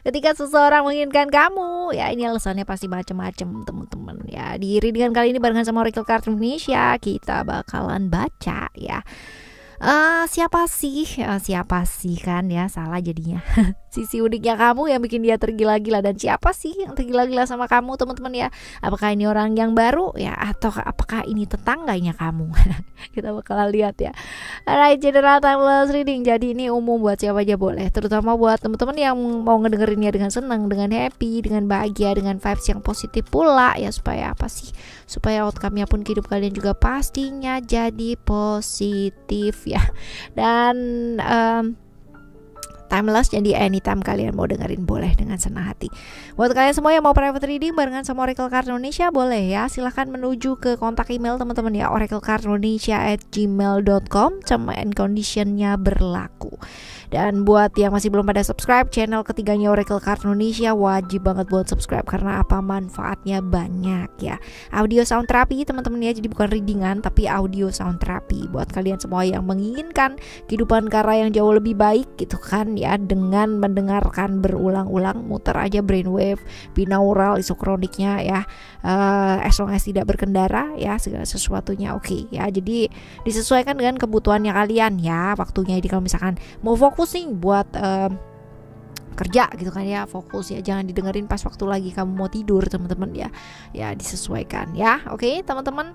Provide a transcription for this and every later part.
Ketika seseorang menginginkan kamu, ya ini alasannya pasti macam-macam teman-teman ya. Di readingan kali ini barengan sama Oracle Card Indonesia, kita bakalan baca ya. Siapa sih kan ya, salah jadinya. Sisi uniknya kamu yang bikin dia tergila-gila, dan siapa sih yang tergila-gila sama kamu teman-teman ya? Apakah ini orang yang baru ya, atau apakah ini tetangganya kamu? Kita bakalan lihat ya. Alright, general timeless reading. Jadi ini umum buat siapa aja boleh, terutama buat teman-teman yang mau ngedengerinnya dengan senang, dengan happy, dengan bahagia, dengan vibes yang positif pula ya. Supaya apa sih? Supaya outcome-nya pun hidup kalian juga pastinya jadi positif ya. Dan timeless, jadi anytime kalian mau dengerin boleh dengan senang hati. Buat kalian semua yang mau private reading barengan sama Oracle Card Indonesia boleh ya, silahkan menuju ke kontak email teman-teman ya, oraclecardindonesia@gmail.com. Term and conditionnya berlaku. Dan buat yang masih belum pada subscribe channel ketiganya Oracle Card Indonesia, wajib banget buat subscribe karena apa, manfaatnya banyak ya. Audio sound therapy teman-teman ya, jadi bukan readingan tapi audio sound therapy buat kalian semua yang menginginkan kehidupan Kara yang jauh lebih baik gitu kan ya, dengan mendengarkan berulang-ulang, muter aja brainwave, binaural, isokroniknya ya, as long as tidak berkendara ya, segala sesuatunya oke ya. Jadi disesuaikan dengan kebutuhannya kalian ya waktunya. Jadi kalau misalkan mau fokus nih buat kerja gitu kan ya, fokus ya, jangan didengerin pas waktu lagi kamu mau tidur teman-teman ya. Ya disesuaikan ya. Oke teman-teman,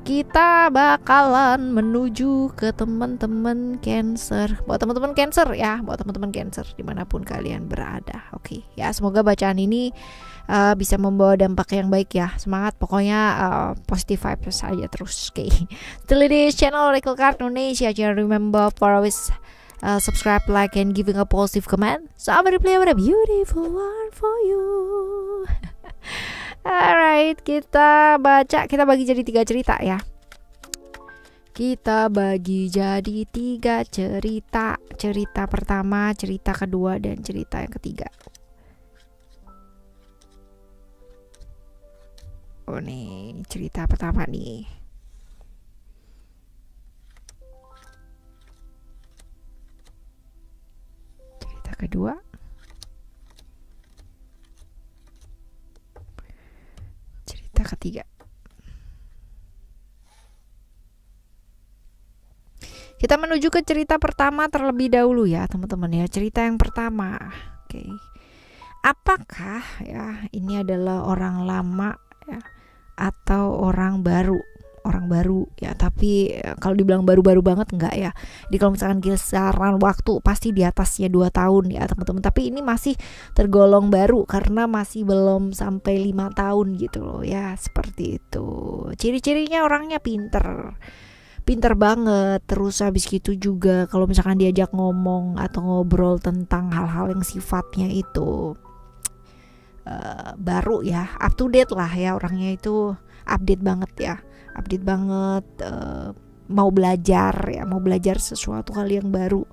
kita bakalan menuju ke teman-teman Cancer. Buat teman-teman Cancer ya, buat teman-teman Cancer dimanapun kalian berada. Oke ya, semoga bacaan ini bisa membawa dampak yang baik ya. Semangat pokoknya, positive vibes aja terus. Oke. Still di channel Oracle Card Indonesia. Jangan remember for always subscribe, like, and giving a positive comment. So I'm gonna play with a beautiful one for you. Alright, kita baca, kita bagi jadi 3 cerita ya. Kita bagi jadi 3 cerita. Cerita pertama, cerita kedua, dan cerita yang ketiga. Oh nih, cerita pertama nih. Cerita kedua. Cerita ketiga. Kita menuju ke cerita pertama terlebih dahulu ya teman-teman ya. Cerita yang pertama. Oke. Apakah ya ini adalah orang lama ya atau orang baru? Orang baru ya, tapi kalau dibilang baru-baru banget enggak ya. Jadi kalau misalkan kisaran waktu pasti di atasnya 2 tahun ya teman-teman. Tapi ini masih tergolong baru karena masih belum sampai 5 tahun gitu loh ya. Seperti itu. Ciri-cirinya orangnya pinter banget. Terus habis gitu juga kalau misalkan diajak ngomong atau ngobrol tentang hal-hal yang sifatnya itu baru ya, up to date lah ya, orangnya itu update banget ya, update banget, mau belajar ya, mau belajar sesuatu hal yang baru.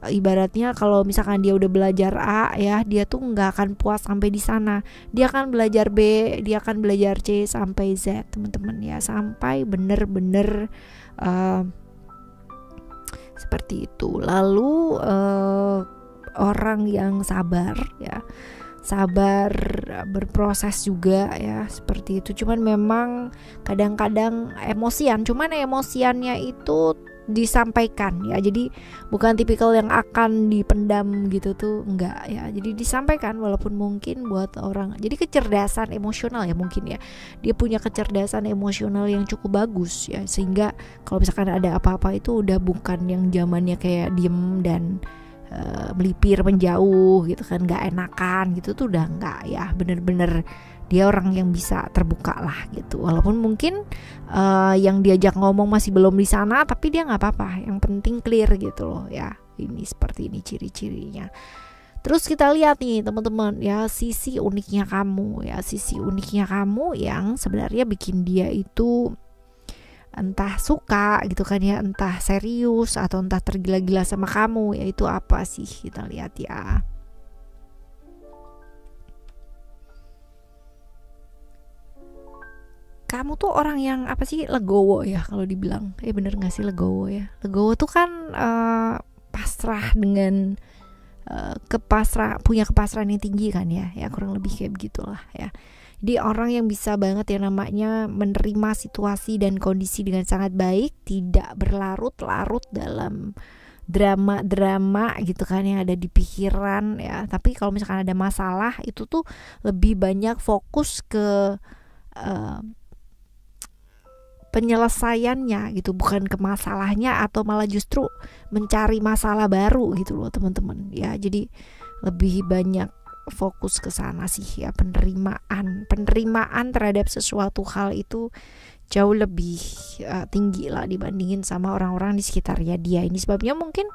Ibaratnya kalau misalkan dia udah belajar A ya, dia tuh nggak akan puas sampai di sana, dia akan belajar B, dia akan belajar C sampai Z teman-teman ya, sampai bener-bener seperti itu. Lalu orang yang sabar ya, sabar berproses juga ya, seperti itu. Cuman memang kadang-kadang emosian, cuman emosiannya itu disampaikan ya, jadi bukan tipikal yang akan dipendam gitu tuh, enggak ya, jadi disampaikan. Walaupun mungkin buat orang, jadi kecerdasan emosional ya, mungkin ya dia punya kecerdasan emosional yang cukup bagus ya, sehingga kalau misalkan ada apa-apa itu udah bukan yang zamannya kayak diem dan melipir menjauh gitu kan, nggak enakan gitu tuh, udah nggak ya, bener-bener dia orang yang bisa terbuka lah gitu. Walaupun mungkin yang diajak ngomong masih belum di sana, tapi dia nggak apa-apa, yang penting clear gitu loh ya. Ini seperti ini ciri-cirinya. Terus kita lihat nih teman-teman ya, sisi uniknya kamu ya, sisi uniknya kamu yang sebenarnya bikin dia itu entah suka gitu kan ya, entah serius atau entah tergila-gila sama kamu, yaitu apa sih, kita lihat ya. Kamu tuh orang yang apa sih, legowo ya kalau dibilang. Bener gak sih legowo ya? Legowo tuh kan pasrah dengan punya kepasrahan yang tinggi kan ya kurang lebih kayak begitulah ya. Jadi orang yang bisa banget yang namanya menerima situasi dan kondisi dengan sangat baik, tidak berlarut-larut dalam drama-drama gitu kan yang ada di pikiran ya. Tapi kalau misalkan ada masalah itu tuh lebih banyak fokus ke penyelesaiannya gitu, bukan ke masalahnya atau malah justru mencari masalah baru gitu loh teman-teman ya. Jadi lebih banyak fokus ke sana sih ya, penerimaan terhadap sesuatu hal itu jauh lebih tinggi lah dibandingin sama orang-orang di sekitarnya dia. Ini sebabnya mungkin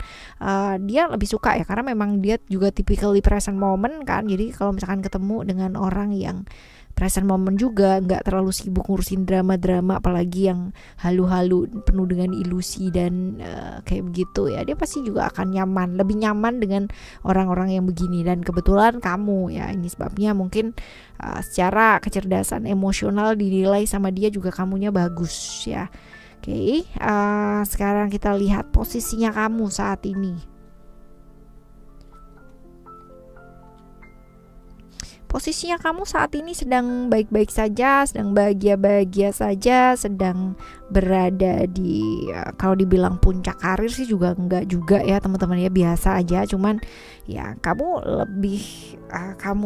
dia lebih suka ya, karena memang dia juga tipikal di present moment kan. Jadi kalau misalkan ketemu dengan orang yang present moment juga, nggak terlalu sibuk ngurusin drama-drama, apalagi yang halu-halu penuh dengan ilusi dan kayak begitu ya, dia pasti juga akan lebih nyaman dengan orang-orang yang begini. Dan kebetulan kamu ya, ini sebabnya mungkin secara kecerdasan emosional dinilai sama dia juga kamunya bagus ya. Oke, sekarang kita lihat posisinya kamu saat ini. Posisinya kamu saat ini sedang baik-baik saja, sedang bahagia-bahagia saja, sedang berada di kalau dibilang puncak karir sih juga enggak juga ya teman-teman ya, biasa aja. Cuman ya kamu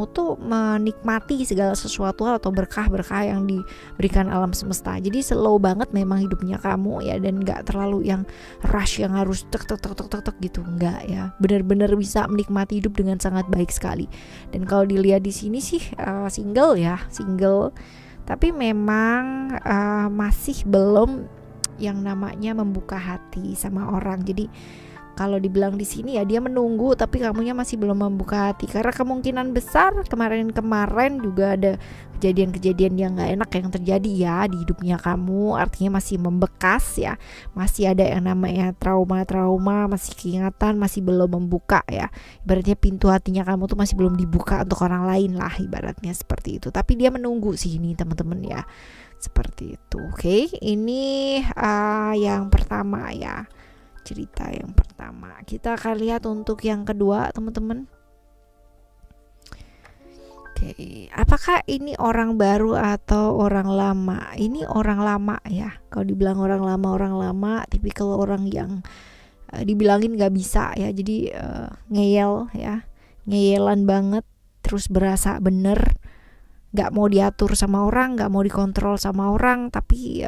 tuh menikmati segala sesuatu atau berkah-berkah yang diberikan alam semesta. Jadi slow banget memang hidupnya kamu ya, dan enggak terlalu yang rush yang harus tek gitu, enggak ya. Benar-benar bisa menikmati hidup dengan sangat baik sekali. Dan kalau dilihat di sini sih single, tapi memang masih belum yang namanya membuka hati sama orang. Jadi kalau dibilang di sini ya dia menunggu, tapi kamunya masih belum membuka hati, karena kemungkinan besar kemarin juga ada kejadian-kejadian yang gak enak yang terjadi ya di hidupnya kamu. Artinya masih membekas ya, masih ada yang namanya trauma, masih keingatan, masih belum membuka ya. Ibaratnya pintu hatinya kamu tuh masih belum dibuka untuk orang lain lah, ibaratnya seperti itu. Tapi dia menunggu sih ini teman-teman ya, seperti itu. Oke, ini yang pertama ya, cerita yang pertama. Kita akan lihat untuk yang kedua teman-teman. Oke, apakah ini orang baru atau orang lama? Ini orang lama ya. Kalau dibilang orang lama, tipikal orang yang dibilangin gak bisa ya. Jadi ngeyel ya, ngeyelan banget, terus berasa bener, gak mau diatur sama orang, gak mau dikontrol sama orang, tapi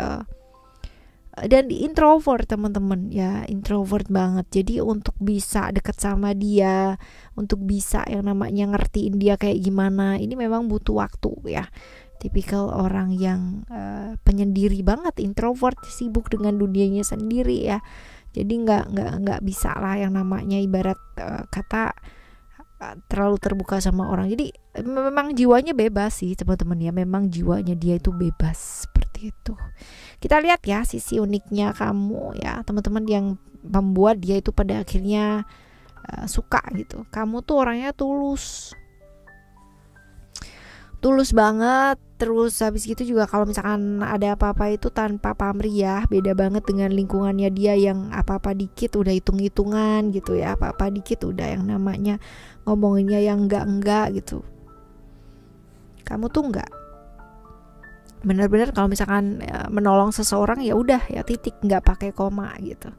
dan introvert teman-teman ya, introvert banget. Jadi untuk bisa dekat sama dia, untuk bisa yang namanya ngertiin dia kayak gimana, ini memang butuh waktu ya. Tipikal orang yang penyendiri banget, introvert, sibuk dengan dunianya sendiri ya. Jadi nggak bisa lah yang namanya ibarat kata terlalu terbuka sama orang. Jadi memang jiwanya bebas sih teman-teman ya, memang jiwanya dia itu bebas seperti itu. Kita lihat ya sisi uniknya kamu ya teman-teman, yang membuat dia itu pada akhirnya suka gitu. Kamu tuh orangnya tulus banget. Terus habis gitu juga kalau misalkan ada apa-apa itu tanpa pamrih ya, beda banget dengan lingkungannya dia yang apa-apa dikit udah hitung-hitungan gitu ya, apa-apa dikit udah yang namanya ngomonginnya yang enggak gitu. Kamu tuh enggak, benar-benar kalau misalkan menolong seseorang ya udah ya titik, nggak pakai koma gitu.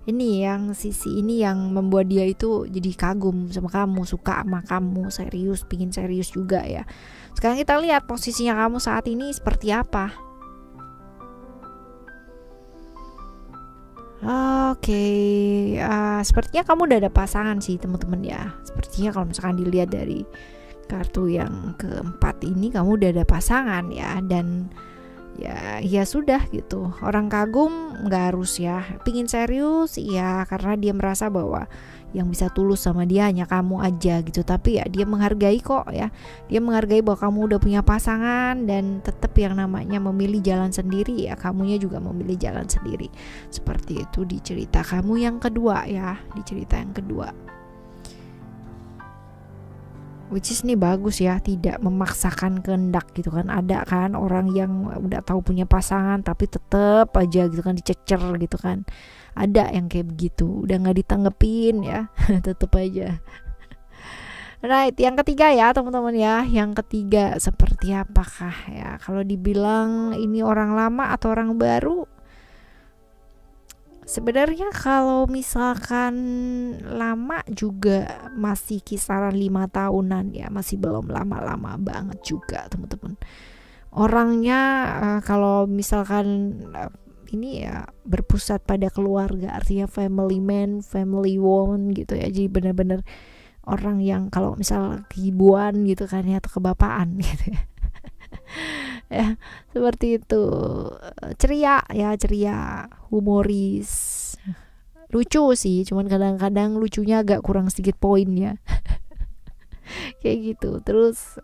Ini yang sisi ini yang membuat dia itu jadi kagum sama kamu, suka sama kamu, serius, pingin serius juga ya. Sekarang kita lihat posisinya kamu saat ini seperti apa. Oke, sepertinya kamu udah ada pasangan sih teman-teman ya. Sepertinya kalau misalkan dilihat dari kartu yang keempat ini, kamu udah ada pasangan ya. Dan ya sudah gitu, orang kagum nggak harus ya, pingin serius ya, karena dia merasa bahwa yang bisa tulus sama dia hanya kamu aja gitu. Tapi ya dia menghargai kok ya, dia menghargai bahwa kamu udah punya pasangan, dan tetap yang namanya memilih jalan sendiri ya, kamunya juga memilih jalan sendiri. Seperti itu di cerita kamu yang kedua ya, di cerita yang kedua. Which is nih bagus ya, tidak memaksakan kehendak gitu kan. Ada kan orang yang udah tahu punya pasangan tapi tetep aja gitu kan dicecer gitu kan. Ada yang kayak begitu, udah nggak ditanggepin ya tetep aja. Right, yang ketiga ya teman-teman ya. Yang ketiga seperti apakah ya? Kalau dibilang ini orang lama atau orang baru, sebenarnya kalau misalkan lama juga masih kisaran 5 tahunan ya, masih belum lama-lama banget juga teman-teman. Orangnya kalau misalkan ini ya berpusat pada keluarga, artinya family man, family woman gitu ya. Jadi benar-benar orang yang kalau misal keibuan gitu kan ya, atau kebapaan gitu ya. Ya seperti itu. Ceria ya, ceria, humoris, lucu sih, cuman kadang-kadang lucunya agak kurang sedikit poinnya. Kayak gitu. Terus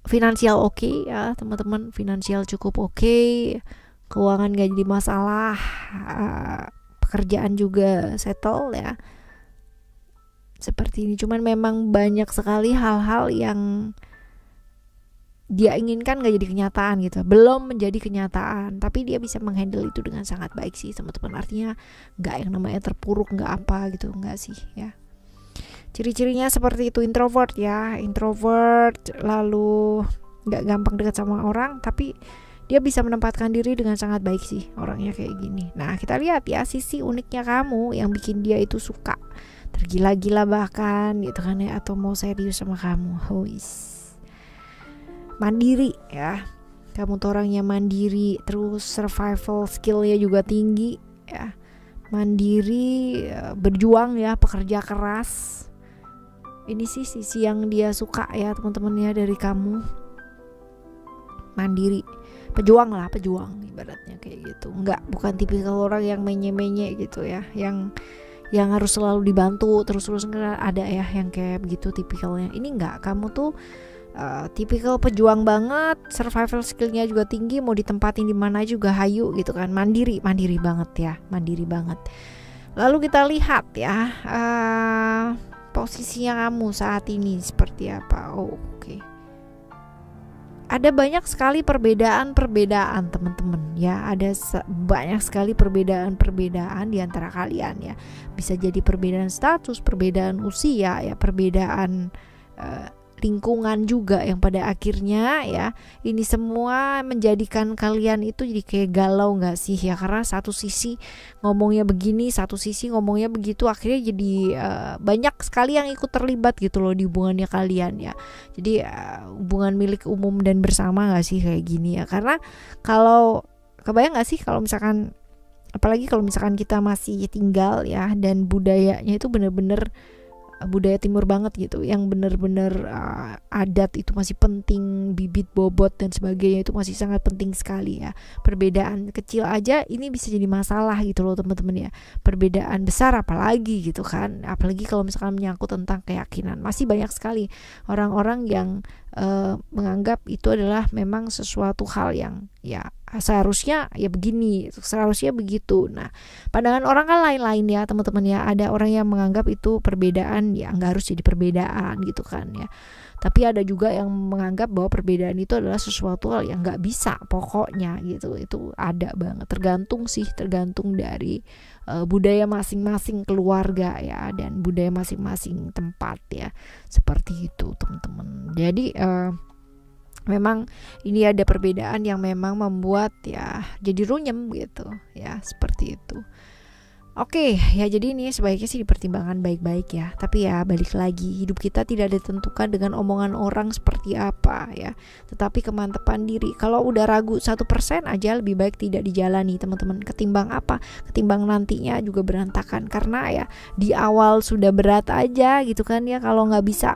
finansial oke ya teman-teman, finansial cukup oke, keuangan gak jadi masalah, pekerjaan juga settle ya, seperti ini. Cuman memang banyak sekali hal-hal yang dia inginkan gak jadi kenyataan gitu, belum menjadi kenyataan, tapi dia bisa menghandle itu dengan sangat baik sih teman-teman. Artinya gak yang namanya terpuruk, gak apa gitu, enggak sih ya. Ciri-cirinya seperti itu, introvert ya, introvert, lalu gak gampang dekat sama orang, tapi dia bisa menempatkan diri dengan sangat baik sih orangnya kayak gini. Nah kita lihat ya sisi uniknya kamu yang bikin dia itu suka, tergila-gila bahkan gitu kan ya, atau mau serius sama kamu. Mandiri ya, kamu tuh orangnya mandiri, terus survival skillnya juga tinggi ya, mandiri, berjuang ya, pekerja keras. Ini sih sisi yang dia suka ya teman-teman ya dari kamu. Mandiri, pejuang lah, pejuang ibaratnya kayak gitu. Bukan tipikal orang yang menye-menye gitu ya, yang harus selalu dibantu terus-terus. Enggak ada ya yang kayak begitu tipikalnya. Ini enggak, kamu tuh tipikal pejuang banget, survival skillnya juga tinggi, mau ditempatin di mana juga hayu gitu kan. Mandiri banget ya, mandiri banget. Lalu kita lihat ya posisinya kamu saat ini seperti apa. Oke. Ada banyak sekali perbedaan teman-teman ya, ada banyak sekali perbedaan di antara kalian ya. Bisa jadi perbedaan status, perbedaan usia ya, perbedaan lingkungan juga, yang pada akhirnya ya ini semua menjadikan kalian itu jadi kayak galau gak sih ya, karena satu sisi ngomongnya begini, satu sisi ngomongnya begitu, akhirnya jadi banyak sekali yang ikut terlibat gitu loh di hubungannya kalian ya. Jadi hubungan milik umum dan bersama gak sih kayak gini ya, karena kalau kebayang gak sih kalau misalkan, apalagi kalau misalkan kita masih tinggal ya, dan budayanya itu bener-bener budaya timur banget gitu, yang bener-bener adat itu masih penting, bibit bobot dan sebagainya itu masih sangat penting sekali ya. Perbedaan kecil aja ini bisa jadi masalah gitu loh teman-teman ya, perbedaan besar apalagi gitu kan, apalagi kalau misalkan menyangkut tentang keyakinan. Masih banyak sekali orang-orang yang menganggap itu adalah memang sesuatu hal yang ya seharusnya ya begini, seharusnya begitu. Nah pandangan orang kan lain-lain ya teman-teman ya. Ada orang yang menganggap itu perbedaan ya nggak harus jadi perbedaan gitu kan ya, tapi ada juga yang menganggap bahwa perbedaan itu adalah sesuatu hal yang nggak bisa pokoknya gitu. Itu ada banget, tergantung dari budaya masing-masing keluarga ya, dan budaya masing-masing tempat ya, seperti itu teman-teman. Jadi memang ini ada perbedaan yang memang membuat ya jadi runyem gitu ya, seperti itu. Oke, ya jadi ini sebaiknya sih dipertimbangkan baik-baik ya. Tapi ya balik lagi, hidup kita tidak ditentukan dengan omongan orang seperti apa ya, tetapi kemantapan diri. Kalau udah ragu 1% aja, lebih baik tidak dijalani teman-teman. Ketimbang apa? Ketimbang nantinya juga berantakan. Karena ya di awal sudah berat aja gitu kan ya, kalau nggak bisa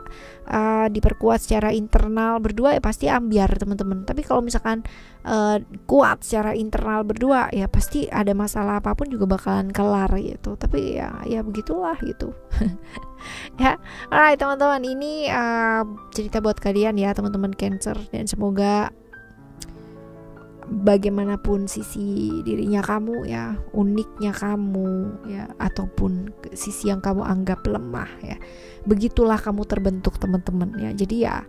diperkuat secara internal berdua ya pasti ambiar teman-teman. Tapi kalau misalkan kuat secara internal berdua ya pasti ada masalah apapun juga bakalan kelar gitu. Tapi ya begitulah gitu. Ya, alright teman-teman, ini cerita buat kalian ya teman-teman Cancer, dan semoga bagaimanapun sisi dirinya kamu ya, uniknya kamu ya, ataupun sisi yang kamu anggap lemah ya, begitulah kamu terbentuk teman-teman ya. Jadi ya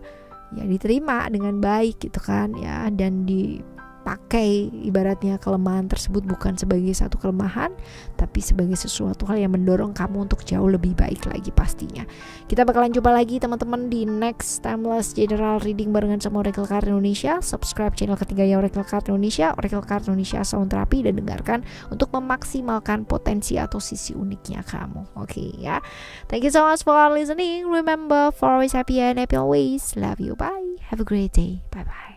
diterima dengan baik gitu kan ya, dan pakai ibaratnya kelemahan tersebut bukan sebagai satu kelemahan, tapi sebagai sesuatu hal yang mendorong kamu untuk jauh lebih baik lagi pastinya. Kita bakalan jumpa lagi teman-teman di next Timeless General Reading barengan sama Oracle Card Indonesia. Subscribe channel ketiganya Oracle Card Indonesia, Oracle Card Indonesia Sound Therapy, dan dengarkan untuk memaksimalkan potensi atau sisi uniknya kamu. Oke ya. Thank you so much for listening. Remember, for always happy and happy always. Love you. Bye. Have a great day. Bye bye.